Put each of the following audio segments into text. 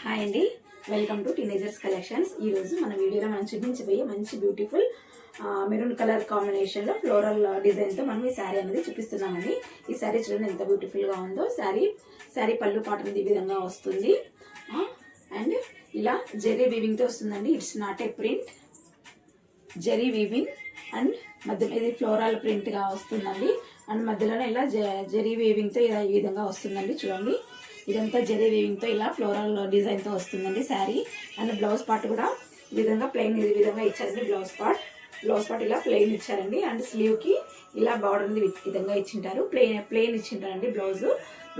Hi అండి, welcome to teenagers collections. ఈ రోజు మన వీడియోలో మనం చూపించబోయే మంచి బ్యూటిఫుల్ మెరూన్ కలర్ కాంబినేషన్ లో ఫ్లోరల్ డిజైన్ తో మనం ఈ శారీ అనేది చూపిస్తున్నామండి. ఈ శారీ చూడండి ఎంత బ్యూటిఫుల్ గా ఉందో. శారీ పళ్ళు పాట అనేది ఈ విధంగా వస్తుంది అండ్ ఇలా జెరీ వీవింగ్ తో వస్తుందండి. It's not a print, zari weaving and మధ్య ఇది ఫ్లోరల్ ప్రింట్ గా వస్తుందండి. అండ్ మధ్యలోనే ఇలా జెరీ వీవింగ్ తో ఇలా ఈ విధంగా వస్తుందండి. చూడండి, ఇదంతా జెరీ వీవింగ్ తో ఇలా ఫ్లోరల్ డిజైన్ తో వస్తుందండి శారీ. అండ్ బ్లౌజ్ పార్ట్ కూడా ఈ విధంగా ప్లెయిన్ ఈ విధంగా ఇచ్చారండి. బ్లౌజ్ పార్ట్ ఇలా ప్లెయిన్ ఇచ్చారండి. అండ్ స్లీవ్ కి ఇలా బార్డర్ అనేది విధంగా ఇచ్చింటారు. ప్లెయిన్ ఇచ్చింటారండి. బ్లౌజ్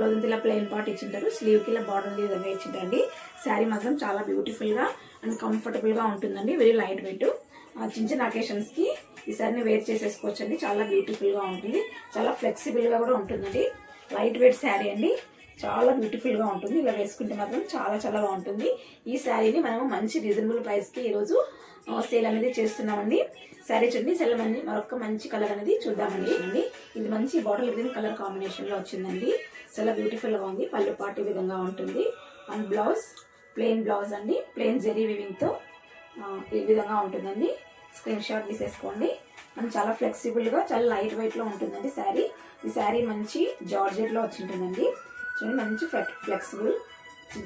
అంతా ఇలా ప్లెయిన్ పార్ట్ ఇచ్చింటారు. స్లీవ్ కి ఇలా బార్డర్ అనేది విధంగా ఇచ్చింటారండి. శారీ మాత్రం చాలా బ్యూటిఫుల్ గా అండ్ కంఫర్టబుల్ గా ఉంటుందండి. Very light weight. చిన్న చిన్న అకేషన్స్ కి ఈ శారీని వేర్ చేసేసుకోవచ్చు అండి. చాలా బ్యూటిఫుల్ గా ఉంటుంది. చాలా ఫ్లెక్సిబుల్ గా కూడా ఉంటుందండి. లైట్ వెయిట్ శారీ అండి. చాలా బ్యూటిఫుల్ గా ఉంటుంది. ఇలా వేసుకుంటే మాత్రం చాలా చాలా బాగుంటుంది. ఈ శారీని మనము మంచి రీజనబుల్ ప్రైస్ కి ఈరోజు సేల్ అనేది చేస్తున్నామండి. శారీ చూడండి, చాలా మరొక మంచి కలర్ అనేది చూద్దామండి. ఇది మంచి బాటిల్ గ్రీన్ కలర్ కాంబినేషన్ లో వచ్చిందండి. చాలా బ్యూటిఫుల్ గా ఉంది. పళ్ళు పాటు ఈ విధంగా ఉంటుంది. అండ్ బ్లౌజ్ ప్లెయిన్ బ్లౌజ్ అండి. ప్లెయిన్ జెరీ వీవింగ్ తో ఈ విధంగా ఉంటుందండి. స్క్రీన్ షాట్ తీసేసుకోండి. అండ్ చాలా ఫ్లెక్సిబుల్ గా చాలా లైట్ వెయిట్ లో ఉంటుందండి శారీ. ఈ శారీ మంచి జార్జెట్ లో వచ్చి ఉంటుందండి. చూడండి, మంచి ఫ్లెక్సిబుల్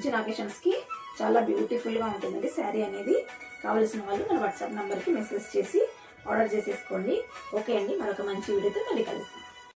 చిన్న అకేషన్స్ కి చాలా బ్యూటిఫుల్ గా ఉంటుందండి శారీ అనేది. కావాల్సిన వాళ్ళు మన వాట్సాప్ నంబర్ కి మెసేజ్ చేసి ఆర్డర్ చేసేసుకోండి. ఓకే అండి, మరొక మంచి వీడియోతో మళ్ళీ కలుస్తాం.